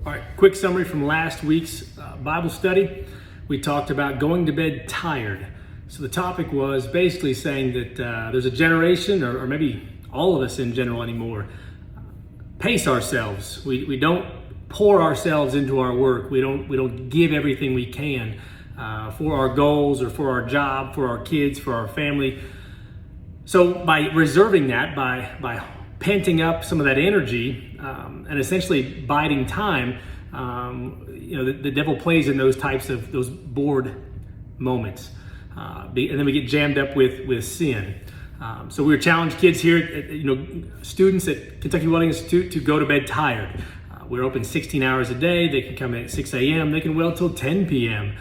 All right, quick summary from last week's Bible study. We talked about going to bed tired. So the topic was basically saying that there's a generation, or maybe all of us in general anymore, pace ourselves. We don't pour ourselves into our work. We don't give everything we can for our goals or for our job, for our kids, for our family. So by reserving that, by penting up some of that energy and essentially biding time, the devil plays in those types of those bored moments, and then we get jammed up with sin. So we challenge kids here, students at Kentucky Welding Institute, to go to bed tired. We're open 16 hours a day. They can come in at 6 a.m. They can weld till 10 p.m.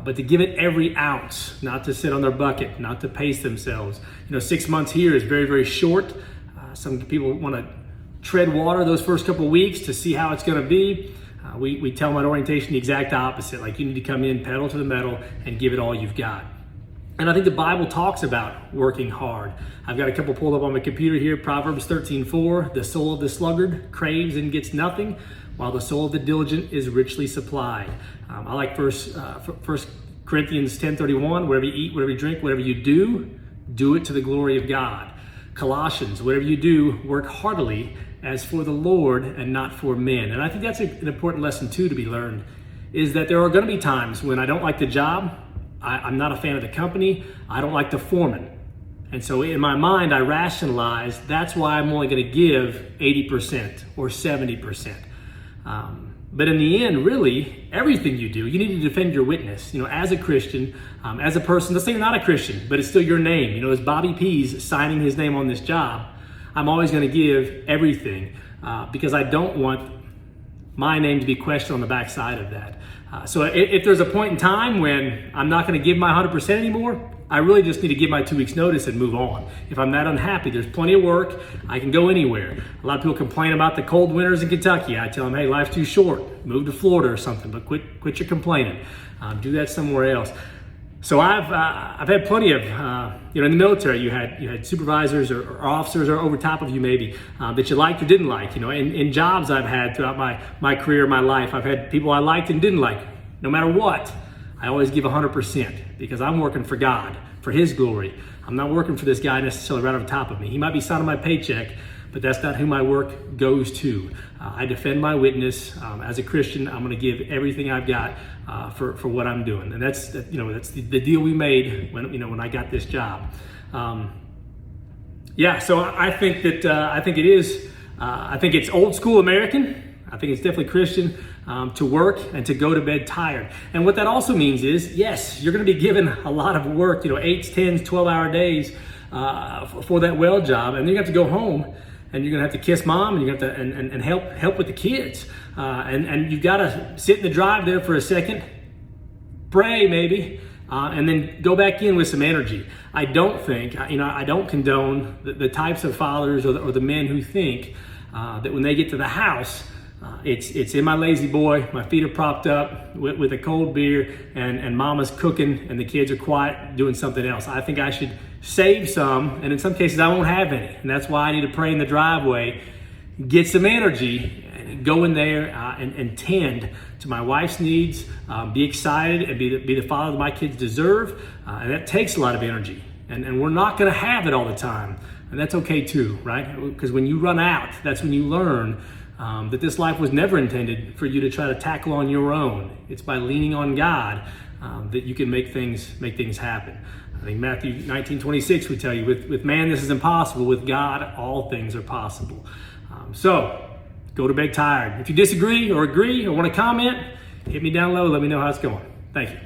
But to give it every ounce, not to sit on their bucket, not to pace themselves. 6 months here is very, very short. Some people want to tread water those first couple of weeks to see how it's going to be. We tell them at orientation the exact opposite. Like, you need to come in, pedal to the metal, and give it all you've got. And I think the Bible talks about working hard. I've got a couple pulled up on my computer here. Proverbs 13:4, the soul of the sluggard craves and gets nothing, while the soul of the diligent is richly supplied. I like First Corinthians 10:31, whatever you eat, whatever you drink, whatever you do it to the glory of God. Colossians, whatever you do, work heartily as for the Lord and not for men. And I think that's an important lesson too to be learned, is that there are going to be times when I don't like the job, I'm not a fan of the company, I don't like the foreman. And so in my mind, I rationalize that's why I'm only going to give 80% or 70%. But in the end, really, everything you do, you need to defend your witness. As a Christian, as a person, let's say you're not a Christian, but it's still your name. As Bobby P's signing his name on this job, I'm always going to give everything because I don't want my name to be questioned on the backside of that. So if there's a point in time when I'm not going to give my 100% anymore, I really just need to give my 2 weeks notice and move on. If I'm that unhappy, there's plenty of work. I can go anywhere. A lot of people complain about the cold winters in Kentucky. I tell them, hey, life's too short. Move to Florida or something, but quit your complaining. Do that somewhere else. So I've had plenty of, in the military, you had supervisors or officers or over top of you maybe that you liked or didn't like. In jobs I've had throughout my career, my life, I've had people I liked and didn't like. No matter what, I always give 100% because I'm working for God, for His glory. I'm not working for this guy necessarily right on top of me. He might be signing my paycheck, but that's not who my work goes to. I defend my witness. As a Christian, I'm going to give everything I've got for what I'm doing, and that's the deal we made when I got this job. So I think that I think it is. I think it's old school American. I think it's definitely Christian to work and to go to bed tired. And what that also means is, yes, you're going to be given a lot of work. 8s, 10s, 12-hour days for that weld job, and then you have to go home. And you're gonna have to kiss mom, and you're gonna have to and help with the kids, and you've got to sit in the drive there for a second, pray maybe, and then go back in with some energy. I don't think, I don't condone the types of fathers or the men who think that when they get to the house, it's in my lazy boy, my feet are propped up with a cold beer, and mama's cooking, and the kids are quiet doing something else. I think I should save some, and in some cases I won't have any, and that's why I need to pray in the driveway, get some energy, and go in there and tend to my wife's needs, be excited, and be the father that my kids deserve, and that takes a lot of energy, and we're not going to have it all the time, and that's okay too, right? Because when you run out, that's when you learn that this life was never intended for you to try to tackle on your own. It's by leaning on God that you can make things happen. I think Matthew 19:26 would tell you, with man this is impossible, with God all things are possible. So go to bed tired. If you disagree or agree or want to comment, hit me down low, let me know how it's going. Thank you.